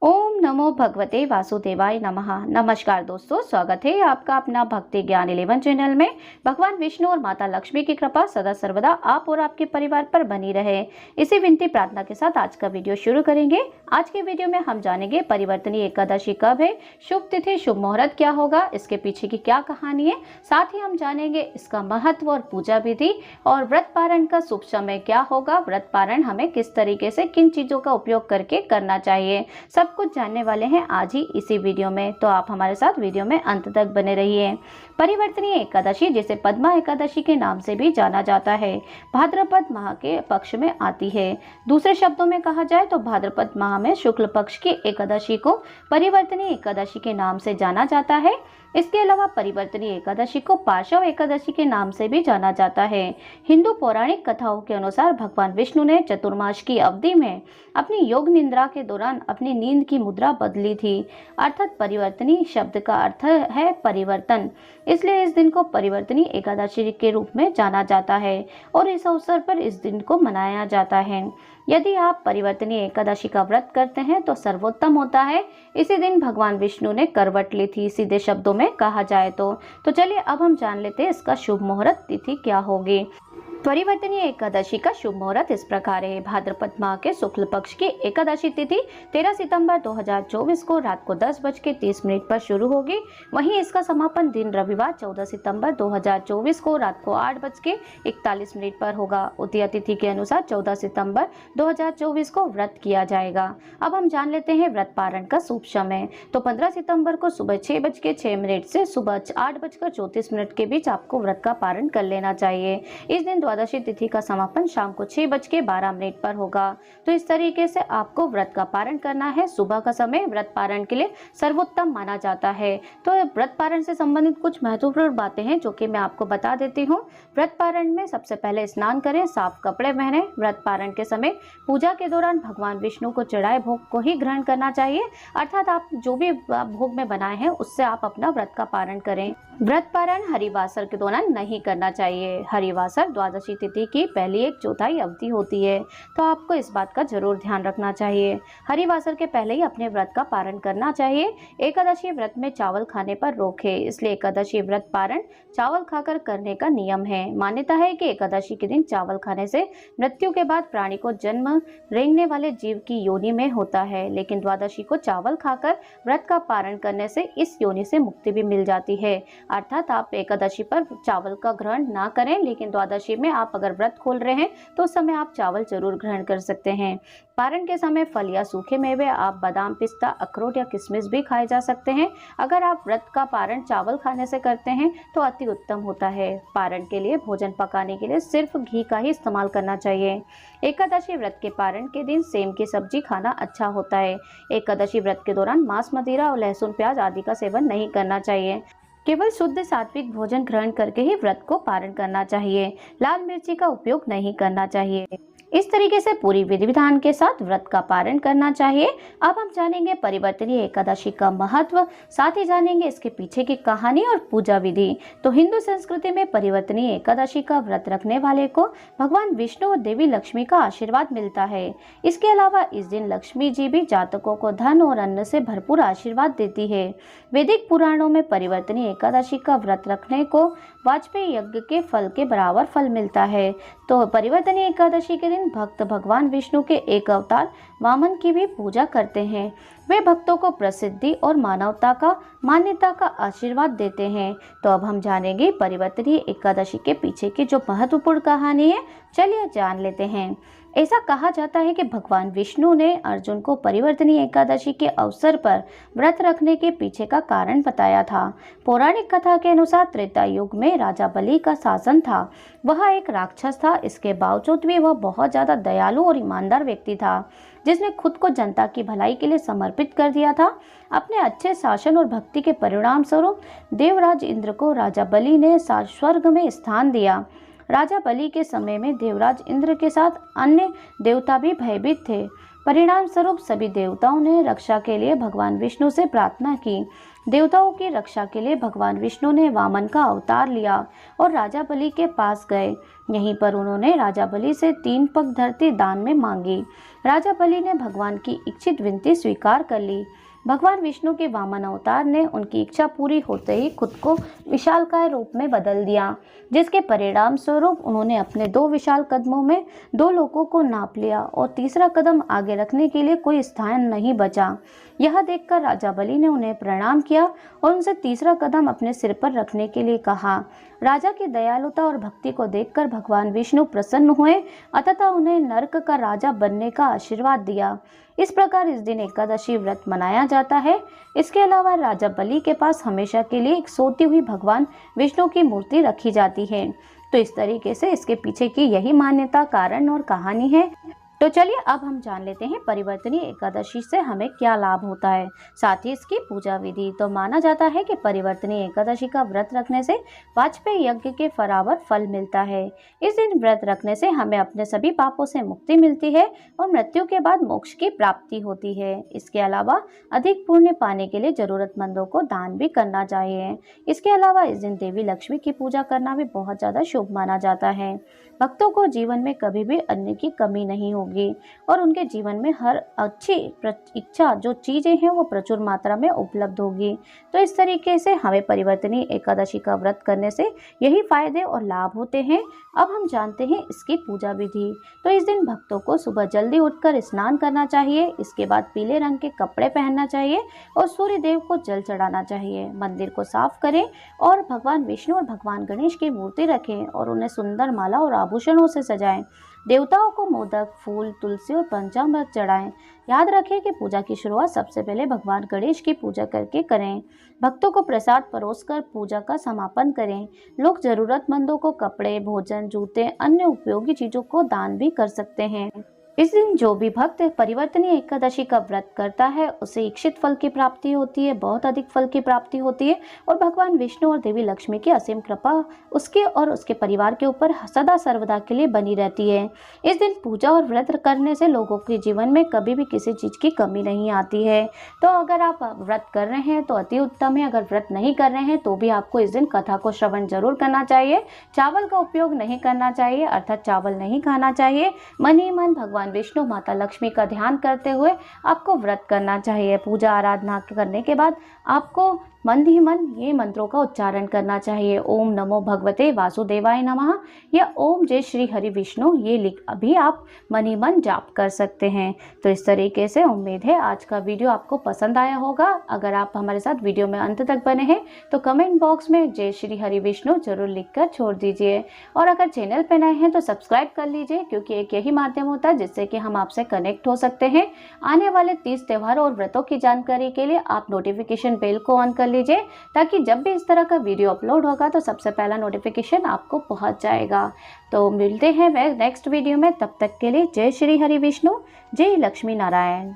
ओम नमो भगवते वासुदेवाय नमः। नमस्कार दोस्तों, स्वागत है आपका अपना भक्ति ज्ञान 11 चैनल में। भगवान विष्णु और माता लक्ष्मी की कृपा सदा सर्वदा आप और आपके परिवार पर बनी रहे, इसी विनती प्रार्थना के साथ आज का वीडियो शुरू करेंगे। आज के वीडियो में हम जानेंगे परिवर्तनीय एकादशी कब है, शुभ तिथि शुभ मुहूर्त क्या होगा, इसके पीछे की क्या कहानी है। साथ ही हम जानेंगे इसका महत्व और पूजा विधि और व्रत पारण का शुभ समय क्या होगा। व्रत पारण हमें किस तरीके से किन चीजों का उपयोग करके करना चाहिए, सब कुछ जानने वाले हैं आज ही इसी वीडियो में। तो आप हमारे साथ वीडियो में अंत तक बने रहिए। परिवर्तनीय एकादशी, जिसे पद्मा एकादशी के नाम से भी जाना जाता है, भाद्रपद माह के पक्ष में आती है। दूसरे शब्दों में कहा जाए तो भाद्रपद माह में शुक्ल पक्ष की एकादशी को परिवर्तनीय एकादशी के नाम से जाना जाता है। इसके अलावा परिवर्तनीय एकादशी को पार्श्व एकादशी के नाम से भी जाना जाता है। हिंदू पौराणिक कथाओं के अनुसार भगवान विष्णु ने चतुर्मास की अवधि में अपनी योग निद्रा के दौरान अपनी नींद की मुद्रा बदली थी। अर्थात परिवर्तनीय शब्द का अर्थ है परिवर्तन, इसलिए इस दिन को परिवर्तनीय एकादशी के रूप में जाना जाता है और इस अवसर पर इस दिन को मनाया जाता है। यदि आप परिवर्तनीय एकादशी का व्रत करते हैं तो सर्वोत्तम होता है। इसी दिन भगवान विष्णु ने करवट ली थी, सीधे शब्दों में कहा जाए तो चलिए अब हम जान लेते हैं इसका शुभ मुहूर्त तिथि क्या होगी। परिवर्तनीय एकादशी का शुभ मुहूर्त इस प्रकार है। भाद्रपद माह के शुक्ल पक्ष की एकादशी तिथि 13 सितंबर 2024 को रात को 10:30 पर शुरू होगी। वहीं इसका समापन दिन रविवार 14 सितंबर 2024 को रात को 8:41 पर होगा। उदय तिथि के अनुसार 14 सितंबर 2024 को व्रत किया जाएगा। अब हम जान लेते हैं व्रत पारण का शुभ समय। तो 15 सितंबर को सुबह 6:06 से सुबह 8:34 के बीच आपको व्रत का पारण कर लेना चाहिए। इस दिन द्वादशी तिथि का समापन शाम को 6:12 पर होगा। तो इस तरीके से आपको व्रत का पारण करना है। सुबह का समय व्रत पारण के लिए सर्वोत्तम माना जाता है। तो व्रत पारण से संबंधित कुछ महत्वपूर्ण बातें हैं जो कि मैं आपको बता देती हूँ। व्रत पारण में सबसे पहले स्नान करें, साफ कपड़े पहने। व्रत पारण के समय पूजा के दौरान भगवान विष्णु को चढ़ाए भोग को ही ग्रहण करना चाहिए, अर्थात आप जो भी भोग में बनाए हैं उससे आप अपना व्रत का पारण करें। व्रत पारण हरिवासर के दौरान नहीं करना चाहिए। हरिवासर द्वादशी तिथि की पहली 1/4 अवधि होती है, तो आपको इस बात का जरूर ध्यान रखना चाहिए। हरिवासर के पहले ही अपने व्रत का पारण करना चाहिए। एकादशी व्रत में चावल खाने पर रोक है, इसलिए एकादशी व्रत पारण चावल खाकर करने का नियम है। मान्यता है कि एकादशी के दिन चावल खाने से मृत्यु के बाद प्राणी को जन्म रेंगने वाले जीव की योनि में होता है, लेकिन द्वादशी को चावल खाकर व्रत का पारण करने से इस योनि से मुक्ति भी मिल जाती है। अर्थात आप एकादशी पर चावल का ग्रहण ना करें, लेकिन द्वादशी में आप अगर व्रत खोल रहे हैं तो उस समय आप चावल जरूर ग्रहण कर सकते हैं। पारण के समय फल या सूखे मेवे, आप बादाम, पिस्ता, अखरोट या किशमिश भी खाए जा सकते हैं। अगर आप व्रत का पारण चावल खाने से करते हैं तो अति उत्तम होता है। पारण के लिए भोजन पकाने के लिए सिर्फ घी का ही इस्तेमाल करना चाहिए। एकादशी व्रत के पारण के दिन सेम की सब्जी खाना अच्छा होता है। एकादशी व्रत के दौरान मांस, मदिरा और लहसुन, प्याज आदि का सेवन नहीं करना चाहिए। केवल शुद्ध सात्विक भोजन ग्रहण करके ही व्रत को पारण करना चाहिए। लाल मिर्ची का उपयोग नहीं करना चाहिए। इस तरीके से पूरी विधि विधान के साथ व्रत का पारण करना चाहिए। अब हम जानेंगे परिवर्तनीय एकादशी का महत्व, साथ ही जानेंगे इसके पीछे की कहानी और पूजा विधि। तो हिंदू संस्कृति में परिवर्तनीय एकादशी का व्रत रखने वाले को भगवान विष्णु और देवी लक्ष्मी का आशीर्वाद मिलता है। इसके अलावा इस दिन लक्ष्मी जी भी जातकों को धन और अन्न से भरपूर आशीर्वाद देती है। वैदिक पुराणों में परिवर्तनीय एकादशी का व्रत रखने को वाजपेयी यज्ञ के फल के बराबर फल मिलता है। तो परिवर्तनीय एकादशी के दिन भक्त भगवान विष्णु के एक अवतार वामन की भी पूजा करते हैं। वे भक्तों को प्रसिद्धि और मान्यता का आशीर्वाद देते हैं। तो अब हम जानेंगे परिवर्तनीय एकादशी के पीछे की जो महत्वपूर्ण कहानी है, चलिए जान लेते हैं। ऐसा कहा जाता है कि भगवान विष्णु ने अर्जुन को परिवर्तनीय एकादशी के अवसर पर व्रत रखने के पीछे का कारण बताया था। पौराणिक कथा के अनुसार त्रेता युग में राजा बलि का शासन था। वह एक राक्षस था, इसके बावजूद भी वह बहुत ज्यादा दयालु और ईमानदार व्यक्ति था, जिसने खुद को जनता की भलाई के लिए समर्पित कर दिया था। अपने अच्छे शासन और भक्ति के परिणाम स्वरूप देवराज इंद्र को राजा बलि ने स्वर्ग में स्थान दिया। राजा बलि के समय में देवराज इंद्र के साथ अन्य देवता भी भयभीत थे। परिणाम स्वरूप सभी देवताओं ने रक्षा के लिए भगवान विष्णु से प्रार्थना की। देवताओं की रक्षा के लिए भगवान विष्णु ने वामन का अवतार लिया और राजा बलि के पास गए। यहीं पर उन्होंने राजा बलि से 3 पग धरती दान में मांगी। राजा बलि ने भगवान की इच्छित विनती स्वीकार कर ली। भगवान विष्णु के वामन अवतार ने उनकी इच्छा पूरी होते ही खुद को विशालकाय रूप में बदल दिया, जिसके परिणाम स्वरूप उन्होंने अपने 2 विशाल कदमों में 2 लोगों को नाप लिया और तीसरा कदम आगे रखने के लिए कोई स्थान नहीं बचा। यह देखकर राजा बलि ने उन्हें प्रणाम किया और उनसे तीसरा कदम अपने सिर पर रखने के लिए कहा। राजा की दयालुता और भक्ति को देखकर भगवान विष्णु प्रसन्न हुए अतः उन्हें नरक का राजा बनने का आशीर्वाद दिया। इस प्रकार इस दिन एकादशी व्रत मनाया जाता है। इसके अलावा राजा बलि के पास हमेशा के लिए एक सोती हुई भगवान विष्णु की मूर्ति रखी जाती है। तो इस तरीके से इसके पीछे की यही मान्यता, कारण और कहानी है। तो चलिए अब हम जान लेते हैं परिवर्तनीय एकादशी से हमें क्या लाभ होता है, साथ ही इसकी पूजा विधि। तो माना जाता है कि परिवर्तनीय एकादशी का व्रत रखने से वाजपेयी यज्ञ के बराबर फल मिलता है। इस दिन व्रत रखने से हमें अपने सभी पापों से मुक्ति मिलती है और मृत्यु के बाद मोक्ष की प्राप्ति होती है। इसके अलावा अधिक पुण्य पाने के लिए जरूरतमंदों को दान भी करना चाहिए। इसके अलावा इस दिन देवी लक्ष्मी की पूजा करना भी बहुत ज़्यादा शुभ माना जाता है। भक्तों को जीवन में कभी भी अन्न की कमी नहीं होगी और उनके जीवन में हर अच्छी इच्छा जो चीज़ें हैं वो प्रचुर मात्रा में उपलब्ध होगी। तो इस तरीके से हमें परिवर्तनीय एकादशी का व्रत करने से यही फायदे और लाभ होते हैं। अब हम जानते हैं इसकी पूजा विधि। तो इस दिन भक्तों को सुबह जल्दी उठकर स्नान करना चाहिए। इसके बाद पीले रंग के कपड़े पहनना चाहिए और सूर्य देव को जल चढ़ाना चाहिए। मंदिर को साफ करें और भगवान विष्णु और भगवान गणेश की मूर्ति रखें और उन्हें सुंदर माला और आभूषणों से सजाएं। देवताओं को मोदक, फूल, तुलसी और पंचामृत चढ़ाएं। याद रखें कि पूजा की शुरुआत सबसे पहले भगवान गणेश की पूजा करके करें। भक्तों को प्रसाद परोसकर पूजा का समापन करें। लोग जरूरतमंदों को कपड़े, भोजन, जूते, अन्य उपयोगी चीजों को दान भी कर सकते हैं। इस दिन जो भी भक्त परिवर्तनीय एकादशी का व्रत करता है उसे इच्छित फल की प्राप्ति होती है, बहुत अधिक फल की प्राप्ति होती है और भगवान विष्णु और देवी लक्ष्मी की असीम कृपा उसके और उसके परिवार के ऊपर सदा सर्वदा के लिए बनी रहती है। इस दिन पूजा और व्रत करने से लोगों के जीवन में कभी भी किसी चीज़ की कमी नहीं आती है। तो अगर आप व्रत कर रहे हैं तो अति उत्तम है। अगर व्रत नहीं कर रहे हैं तो भी आपको इस दिन कथा को श्रवण जरूर करना चाहिए। चावल का उपयोग नहीं करना चाहिए, अर्थात चावल नहीं खाना चाहिए। मन ही मन भगवान विष्णु माता लक्ष्मी का ध्यान करते हुए आपको व्रत करना चाहिए। पूजा आराधना करने के बाद आपको मन ही मन ये मंत्रों का उच्चारण करना चाहिए। ओम नमो भगवते वासुदेवाय नमः या ओम जय श्री हरि विष्णु, ये लिख अभी आप मन ही मन जाप कर सकते हैं। तो इस तरीके से उम्मीद है आज का वीडियो आपको पसंद आया होगा। अगर आप हमारे साथ वीडियो में अंत तक बने हैं तो कमेंट बॉक्स में जय श्री हरि विष्णु जरूर लिखकर छोड़ दीजिए और अगर चैनल पर नए हैं तो सब्सक्राइब कर लीजिए, क्योंकि एक यही माध्यम होता है जिससे कि हम आपसे कनेक्ट हो सकते हैं। आने वाले 30 त्योहारों और व्रतों की जानकारी के लिए आप नोटिफिकेशन बेल को ऑन कर लीजिए, ताकि जब भी इस तरह का वीडियो अपलोड होगा तो सबसे पहला नोटिफिकेशन आपको पहुंच जाएगा। तो मिलते हैं नेक्स्ट वीडियो में, तब तक के लिए जय श्री हरि विष्णु, जय लक्ष्मी नारायण।